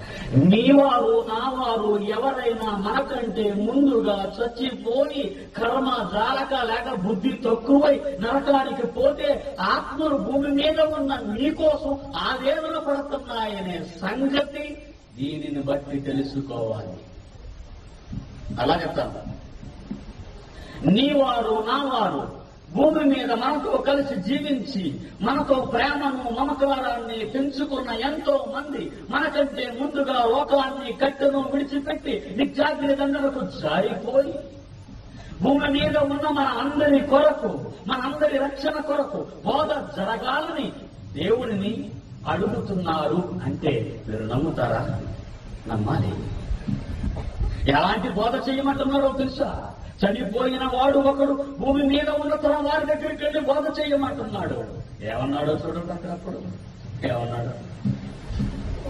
నీ వారు నా వారు ఎవరైనా మనకంటే ముందుగా చచ్చిపోయి కర్మ జాలక లేక బుద్ధి తక్కువై నరకానికి పోతే ఆత్మలు భూమి మీద ఉన్న నీకోసం ఆవేదన పడుతున్నాయనే సంగతి దీనిని బట్టి తెలుసుకోవాలి. అలా చెప్తాను. నీ వారు నా వారు భూమి మీద మనతో కలిసి జీవించి మనతో ప్రేమను మమకారాన్ని పెంచుకున్న ఎంతో మంది మనకంటే ముందుగా లోకాన్ని కట్టెను విడిచిపెట్టి నిత్యాగ్ని దండలకు జారిపోయి భూమి మీద ఉన్న మనందరి రక్షణ కొరకు బోధ జరగాలని దేవుడిని అడుగుతున్నారు అంటే మీరు నమ్ముతారా? నమ్మాలి. ఎలాంటి బోధ చేయమంటున్నారో తెలుసా? చనిపోయిన వాడు ఒకడు భూమి మీద ఉన్న తన వారి దగ్గరికి వెళ్ళి బోధ చేయమంటున్నాడు. ఏమన్నాడో చూడండి అప్పుడు. ఏమన్నాడు?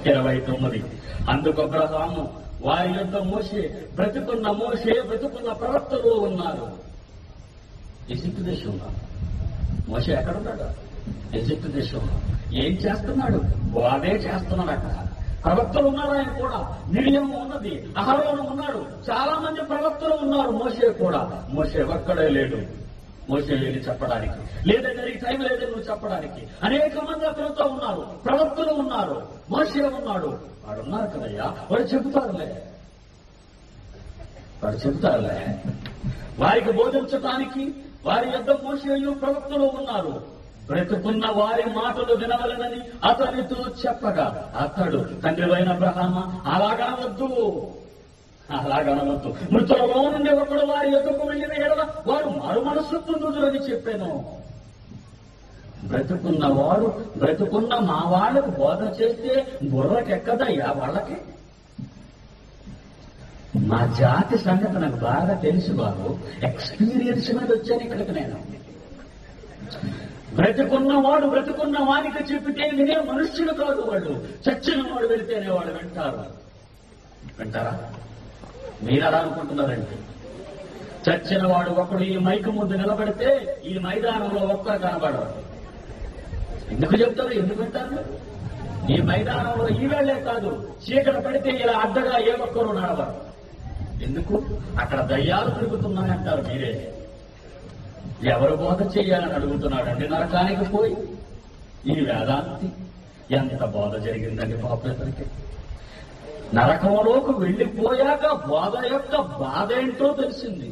29. అందుకు అబ్రహాము వారి యొద్ద బ్రతుకున్న ప్రవక్తలు ఉన్నారు. ఈజిప్టు దేశంలో మోషే ఎక్కడున్నాడు? ఈజిప్టు దేశంలో. ఏం చేస్తున్నాడు? బోధే చేస్తున్నాడు. అక్కడ ప్రవక్తలు ఉన్నారు. ఆయన కూడా మిరియాము ఉన్నది, అహరోను ఉన్నాడు, చాలా మంది ప్రవక్తలు ఉన్నారు. మోషే ఒక్కడే లేడు. మోషే లేని చెప్పడానికి లేదంటే ఈ టైం లేదని నువ్వు చెప్పడానికి అనేక మంది అతనితో ఉన్నారు. ప్రవక్తలు ఉన్నారు, మోషే ఉన్నాడు. వాడు ఉన్నారు కదయ్యా. వాడు చెబుతారులే. వారికి బోధించటానికి వారి యొద్ద మోషేయు ప్రవక్తలు ఉన్నారు. బ్రతుకున్న వారి మాటలు వినవలనని అతనితో చెప్పగా అతడు, తండ్రివైన అబ్రహామా, అలాగనవద్దు. మృతులలో నుండి ఒకడు వారి యొద్దకు వెళ్ళిన ఎడల వారు మరు మనస్సు పొందుదురని చెప్పాను. బ్రతుకున్న మా వాళ్లకు బోధ చేస్తే బుర్రకెక్కదయ్యా వాళ్ళకి. మా జాతి సంగతి నాకు బాగా తెలుసు బాబు. ఎక్స్పీరియన్స్ మీద వచ్చాను ఇక్కడికి నేను. బ్రతుకున్న వానికి చెప్పితే వినే మనుష్యులు కాదు వాళ్ళు. చచ్చిన వాడు వెళితేనే వాడు వింటారా? మీరు అలా అనుకుంటున్నారండి. చచ్చిన వాడు ఒకడు ఈ మైకు ముందు నిలబడితే ఈ మైదానంలో ఒక్కరు కనబడరు. ఎందుకు చెప్తారు? ఎందుకు వింటారు? ఈ మైదానంలో ఈ వేళ్లే కాదు, చీకటి పడితే ఇలా అడ్డగా ఏ ఒక్కరు నడవరు. ఎందుకు? అక్కడ దయ్యాలు తిరుగుతున్నాయంటారు మీరే. ఎవరు బోధ చెయ్యాలని అడుగుతున్నాడండి నరకానికి పోయి? ఈ వేదాంతి ఎంత బోధ జరిగిందండి పాపేతనికి. నరకంలోకి వెళ్లిపోయాక బోధ యొక్క బాధ ఏంటో తెలిసింది.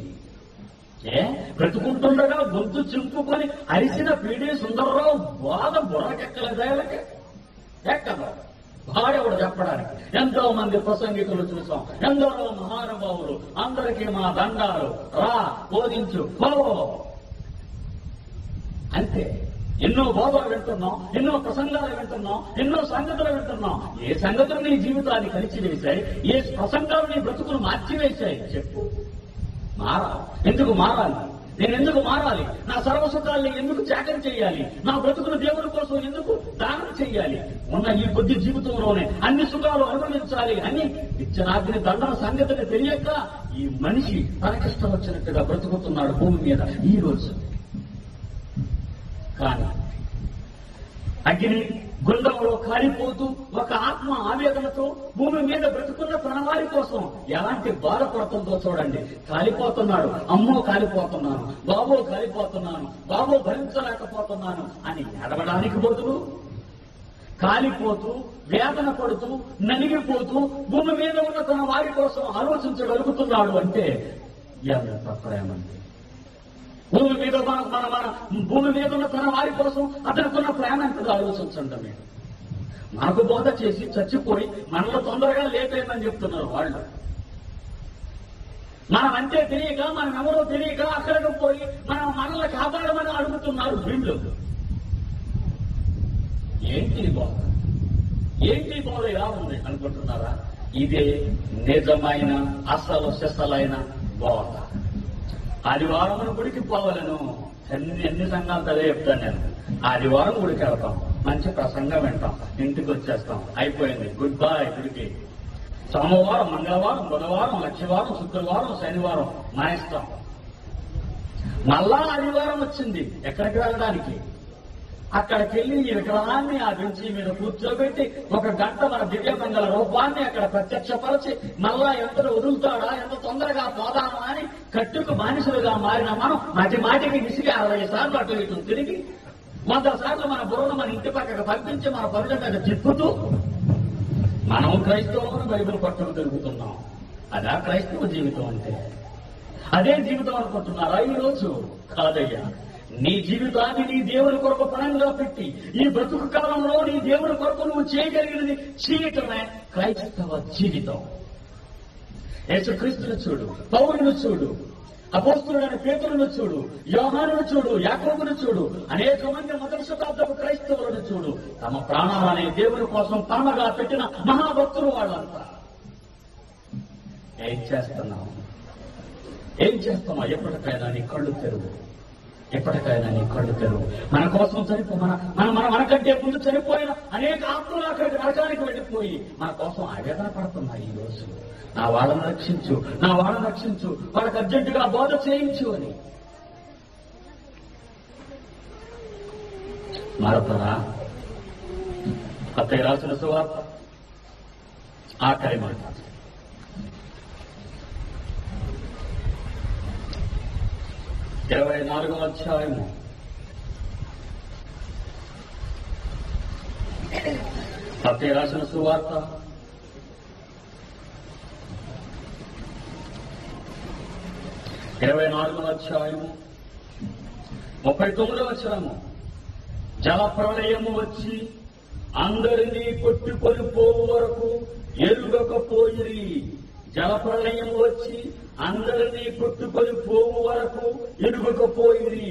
బ్రతుకుంటుండగా గొంతు చింపుకొని అరిసిన పీడి సుందరరావు బోధ బుర్రకెక్కలేదాయలకి ఎక్కదు. భార్యవుడు చెప్పడానికి ఎంతో మంది ప్రసంగికులు చూసాం, ఎందరో మహానుభావులు. అందరికీ మా దండాలు, రా బోధించు పో అంతే. ఎన్నో బోధలు వింటున్నాం, ఎన్నో ప్రసంగాలు వింటున్నాం, ఎన్నో సంగతులు వింటున్నాం. ఏ సంగతులు నీ జీవితాన్ని కలిసివేశాయి? ఏ ప్రసంగాలు నీ బ్రతుకును మార్చివేశాయి? చెప్పు. ఎందుకు మారాలి? నేను ఎందుకు మారాలి? నా సర్వసుఖాల్ని ఎందుకు త్యాగం చేయాలి? నా బ్రతుకును దేవుడి కోసం ఎందుకు దానం చేయాలి? ఉన్న ఈ కొద్ది జీవితంలోనే అన్ని సుఖాలు అనుభవించాలి అని ఇచ్చనాగ్ని దండన సంగతిని తెలియక ఈ మనిషి తనకిష్టం వచ్చినట్టుగా బ్రతుకుతున్నాడు భూమి మీద ఈ రోజు. కానీ అగ్ని గుండంలో కాలిపోతూ ఒక ఆత్మ ఆవేదనతో భూమి మీద బ్రతుకున్న తన వారి కోసం ఎలాంటి బాధపడుతుందో చూడండి. కాలిపోతున్నాడు, అమ్మో కాలిపోతున్నాను, బాబో కాలిపోతున్నాను, బాబో భరించలేకపోతున్నాను అని ఏడవడానికి బదులు కాలిపోతూ వేదన పడుతూ నలిగిపోతూ భూమి మీద ఉన్న తన వారి కోసం ఆలోచించగలుగుతున్నాడు అంటే ఎంత ప్రేమండి. భూమి మీద భూమి మీద ఉన్న తన వారి కోసం అతనుకున్న ప్రేమ ఎంతగా ఆలోచించండి. మీరు మనకు బోధ చేసి చచ్చిపోయి మనలో తొందరగా లేపేయమని చెప్తున్నారు వాళ్ళు. మనం అంతే తెలియక, మనం ఎవరో తెలియక అక్కడికి పోయి మనల్ని కాపాడమని అడుగుతున్నారు వీళ్ళు. ఏంటి బోధ? ఏంటి బోధ ఇలా ఉంది అనుకుంటున్నారా? ఇదే నిజమైన అసలు సిసలైన బోధ. ఆదివారం గుడికి పోవాలను ఎన్ని సంఘాలు అదే చెప్తాను నేను. ఆదివారం గుడికి వెళ్తాం, మంచి ప్రసంగం వింటాం, ఇంటికి వచ్చేస్తాం, అయిపోయింది, గుడ్ బై గుడికి. సోమవారం, మంగళవారం, బుధవారం, లక్షవారం, శుక్రవారం, శనివారం మానేస్తాం. మళ్ళా ఆదివారం వచ్చింది ఎక్కడికి వెళ్ళడానికి. అక్కడికి వెళ్ళి ఈ విగ్రహాన్ని ఆ బెంచి మీద కూర్చోబెట్టి 1 గంట మన దివ్య మంగళ రూపాన్ని అక్కడ ప్రత్యక్షపరిచి మళ్ళా ఎంత వదులుతాడా, ఎంత తొందరగా పోదామా అని కట్టుకు బానిసలుగా మారిన మనం మాటికి విసిగి 60 సార్లు అటు ఇటు తిరిగి 100 సార్లు మన బుర్రను మన ఇంటి పక్కకు పంపించి మన పనుల మీద తిప్పుతూ మనం క్రైస్తవులను బైబిల్ పట్టుకు తిరుగుతున్నాం. అదా క్రైస్తవ జీవితం అంటే? అదే జీవితం అనుకుంటున్నారా ఈ రోజు? కాదయ్యా. నీ జీవితాన్ని నీ దేవుని కొరకు పణంగా పెట్టి ఈ బ్రతుకు కాలంలో నీ దేవుని కొరకు నువ్వు చేయగలిగినది చేయటమే క్రైస్తవ జీవితం. యేసుక్రీస్తును చూడు, పౌలును చూడు, అపోస్తలుడైన పేతురును చూడు, యోహానును చూడు, యాకోబును చూడు, అనేక మంది మొదటి శతాబ్దపు క్రైస్తవులను చూడు. తమ ప్రాణాలనే దేవుని కోసం పణంగా పెట్టిన మహాభక్తులు వాళ్ళంతా. ఏం చేస్తున్నావు? ఎప్పటికైనా నీ కళ్ళు తెరువు. ఎప్పటికైనా నీ కళ్ళు తెరువు. మన కోసం మనకంటే ముందు చనిపోయిన అనేక ఆత్మలు అక్కడికి నరకానికి వెళ్ళిపోయి మన కోసం ఆవేదన పడుతున్నాయి ఈ రోజు. నా వాళ్ళని రక్షించు, వాళ్ళకి అర్జెంటుగా బోధ చేయించు అని. మరొకరా అత్తయ్య రాసిన సువార్త ఆఖరి మాట 24వ అధ్యాయము 24వ రాసిన సువార్త 24వ అధ్యాయము 39వ వచనము, జల ప్రళయము వచ్చి అందరినీ కొట్టుకొని పోవు వరకు ఎరుగకపోయిరి. జల ప్రళయము వచ్చి అందరినీ కొట్టుకొని పోవు వరకు ఎరుగకపోయిరి.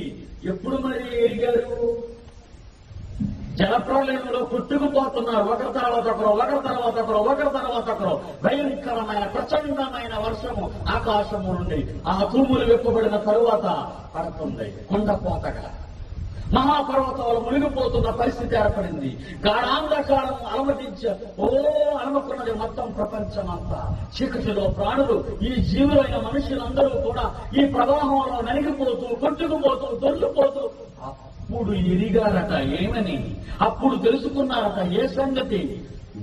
ఎప్పుడు మరి ఎరిగారు? జలప్రలయంలో కొట్టుకుపోతున్నారు. ఒకరి తర్వాత ఒకరు, ఒకరి తర్వాత ఒకరు, ఒకరి తర్వాత ఒకరు. భయంకరమైన ప్రచండమైన వర్షము ఆకాశము నుండి ఆ తూములు వెప్పబడిన తరువాత పడుతుంది. కొండపోతగా మహాపర్వతాలు మునిగిపోతున్న పరిస్థితి ఏర్పడింది. గాఢాంధకారం అలమకున్నది మొత్తం ప్రపంచమంతా. చీకటిలో ప్రాణులు, ఈ జీవులైన మనుషులందరూ కూడా ఈ ప్రవాహంలో నలిగిపోతూ, కొట్టుకుపోతూ, దొర్లిపోతూ అప్పుడు ఎరిగారట. ఏమని? అప్పుడు తెలుసుకున్నారట ఏ సంగతి?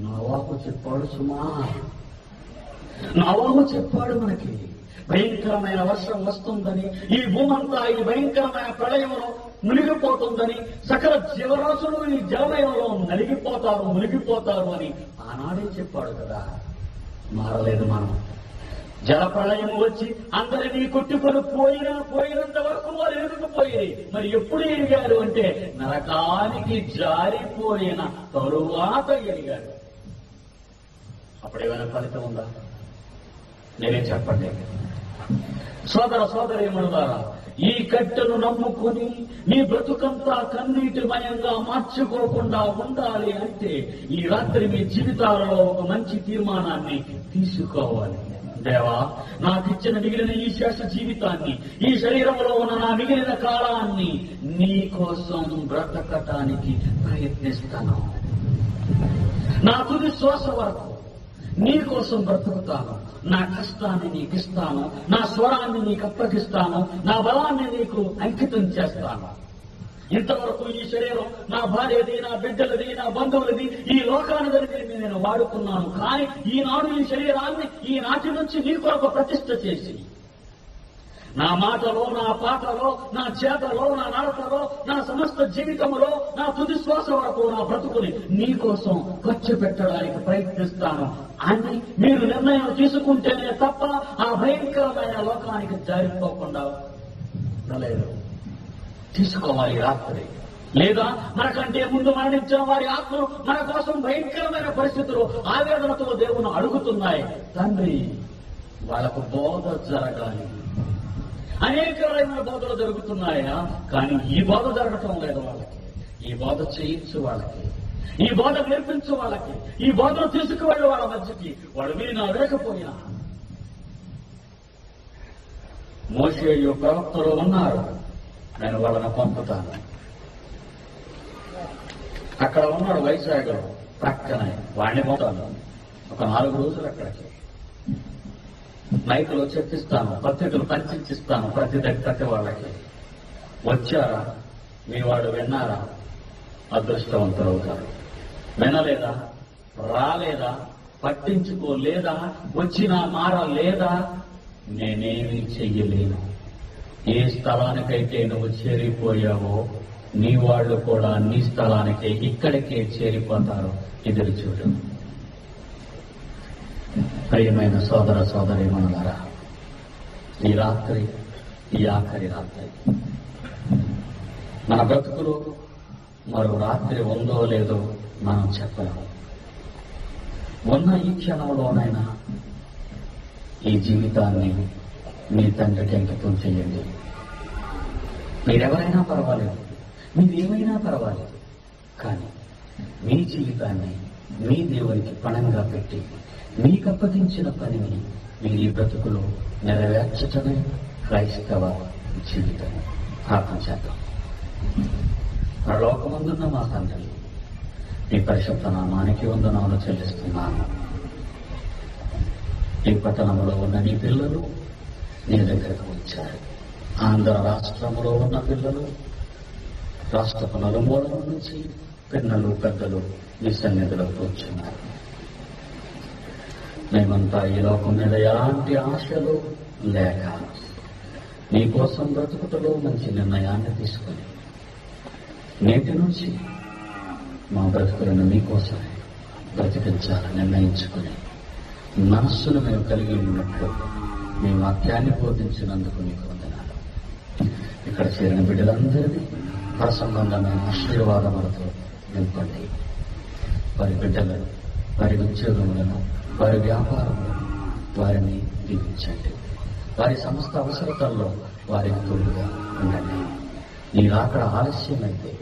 నోవాహు చెప్పాడు సుమా. నోవాహు చెప్పాడు మనకి భయంకరమైన వర్షం వస్తుందని, ఈ భూమంతా ఈ భయంకరమైన ప్రళయంలో మునిగిపోతుందని, సకల జీవరాశులు ఈ జలమయంలో నలిగిపోతారు, మునిగిపోతారు అని ఆనాడే చెప్పాడు కదా. మారలేదు మనం. జల ప్రళయం వచ్చి అందరినీ కొట్టుకొని పోయినంత వరకు వారు ఎరుగుకుపోయి, మరి ఎప్పుడు ఎరిగారు అంటే నరకానికి జారిపోయిన తరువాత ఎరిగారు. అప్పుడేమైనా ఫలితం ఉందా? నేనే చెప్పండి. సోదర సోదరీమణులారా, ఈ కట్టెను నమ్ముకుని నీ బ్రతుకంతా కన్నీటిమయంగా మార్చుకోకుండా ఉండాలి అంటే ఈ రాత్రి మీ జీవితాలలో ఒక మంచి తీర్మానాన్ని తీసుకోవాలి. దేవా, నాకిచ్చిన మిగిలిన ఈ శేష జీవితాన్ని, ఈ శరీరంలో ఉన్న నా మిగిలిన కాలాన్ని నీ కోసం బ్రతకటానికి ప్రయత్నిస్తాను. నా తుది శ్వాస వరకు నీ కోసం బ్రతుకుతాను. నా కష్టాన్ని నీకిస్తాను, నా స్వరాన్ని నీకు అప్పగిస్తాను, నా బలాన్ని నీకు అంకితం చేస్తాను. ఇంతవరకు ఈ శరీరం నా భార్యది, నా బిడ్డలది, నా బంధువులది, ఈ లోకానిదరిది నేను వాడుకున్నాను. కానీ ఈనాడు ఈ శరీరాన్ని ఈనాటి నుంచి నీ కొరకు ప్రతిష్ఠ చేసి నా మాటలో, నా పాటలో, నా చేతలో, నా నడతలో, నా సమస్త జీవితంలో, నా తుది శ్వాస వరకు నా బ్రతుకుని నీ కోసం ఖర్చు పెట్టడానికి ప్రయత్నిస్తాను అని మీరు నిర్ణయం తీసుకుంటేనే తప్ప ఆ భయంకరమైన లోకానికి జారిపోకుండా లేదు. తీసుకోవాలి రాత్రి. లేదా మనకంటే ముందు మరణించిన వారి ఆత్మలు మన కోసం భయంకరమైన పరిస్థితులు ఆవేదనతో దేవుని అడుగుతున్నాయి. తండ్రి, వాళ్ళకు బోధ జరగాలి. అనేకమైన బోధలు జరుగుతున్నాయా? కానీ ఈ బోధ జరగటం లేదు వాళ్ళకి. ఈ బోధ చేయించు వాళ్ళకి, ఈ బోధ నేర్పించు వాళ్ళకి, ఈ బోధను తీసుకువెళ్ళి వాళ్ళ మధ్యకి వాడు వినా లేకపోయినా. మోషేయు ప్రవక్తలు ఉన్నారు, నేను వాళ్ళని పంపుతాను. అక్కడ ఉన్నాడు వైజాగ్లో పక్కనే, వాడిని పోతాను. ఒక 4 రోజులు అక్కడికి మైకులో చెప్పిస్తాను, పత్రికలు పంచిస్తాను ప్రతి వాళ్ళకి. వచ్చారా? మీ వాడు విన్నారా? అదృష్టవంతులు అవుతారు. వినలేదా? రాలేదా? పట్టించుకోలేదా? వచ్చినా మారలేదా? నేనేమీ చెయ్యలేను. ఏ స్థలానికైతే నువ్వు చేరిపోయావో నీ వాళ్ళు కూడా నీ స్థలానికే, ఇక్కడికే చేరిపోతారు. ఎదురు చూడు. ప్రియమైన సోదర సోదరీమణులారా, ఈ రాత్రి, ఈ ఆఖరి రాత్రి మన బ్రతుకులో మరో రాత్రి ఉందో లేదో మనం చెప్పలేము. ఉన్న ఈ క్షణంలోనైనా ఈ జీవితాన్ని మీ తండ్రికి అంకితం చేయండి. మీరెవరైనా పర్వాలేదు, మీరేమైనా పర్వాలేదు, కానీ మీ జీవితాన్ని మీ దేవునికి పణంగా పెట్టి మీకు అప్పగించిన పనిని మీరు ఈ బ్రతుకులో నెరవేర్చటమే క్రైస్తవ జీవితం. ప్రార్థన చేద్దాం. పరలోకమందున్న మా తండ్రి, మీ పరిశుద్ధ నామానికి వందనాలు చెల్లిస్తున్నాను. ఈ పట్టణంలో ఉన్న నీ పిల్లలు నీ దగ్గరకు వచ్చారు. ఆంధ్ర రాష్ట్రంలో ఉన్న పిల్లలు, రాష్ట్రపు నలుమూలల నుంచి పిల్లలు, పెద్దలు మీ సన్నిధిలో కూర్చున్నారు. మేమంతా ఈ లోకం మీద ఎలాంటి ఆశలు లేక నీ కోసం బ్రతుకుటలో మంచి నిర్ణయాన్ని తీసుకుని నేటి నుంచి మా బ్రతుకులను మీకోసమే బ్రతికించాలని నిర్ణయించుకుని మనస్సును మేము కలిగి ఉన్నట్లు మీ వాక్యాన్ని బోధించినందుకు మీకు వందనాలు. ఇక ఇక్కడ చేరిన బిడ్డలందరినీ ప్రసంబంధమైన ఆశీర్వాదములతో నింపండి. వారి బిడ్డలను, వారి ఉద్యోగములను, వారి వ్యాపారములను వారిని దీవించండి. వారి సమస్త అవసరతల్లో వారికి తోడుగా ఉండండి. నీ రాకడ ఆలస్యమైతే,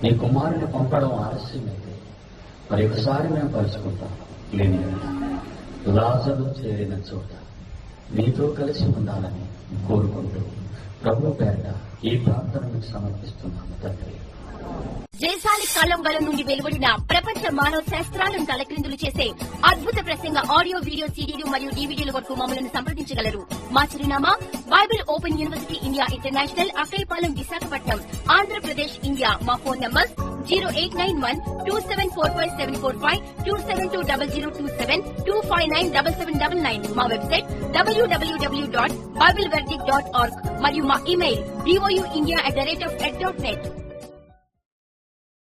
నీ కుమారుని పంపడం ఆలస్యమైతే మరి ఒకసారి మేము పలుచుకుంటాం. లేని లాజరు చేరిన చోట నీతో కలిసి ఉండాలని కోరుకుంటూ ప్రభు పేరిట ఈ ప్రార్థనను సమర్పిస్తున్నాము తండ్రి. జయశాలి కలంబలం నుండి వెలువడిన ప్రపంచ మానవ శాస్త్రాలను తలక్రిందులు చేసే అద్భుత ప్రసంగ ఆడియో, వీడియో సీడీలు మరియు డీవీడీల వరకు మమ్మల్ని సంప్రదించగలరు. మా చిరునామా Bible open university India international, Akkayapalem, Visakhapatnam, Andhra Pradesh, India. మా ఫోన్ నంబర్స్ 0891-2745-745, 2720027, 2597799. మా వెబ్సైట్ www.bibleverdict.org మరియు మా ఇమెయిల్ bouindia@ed.net.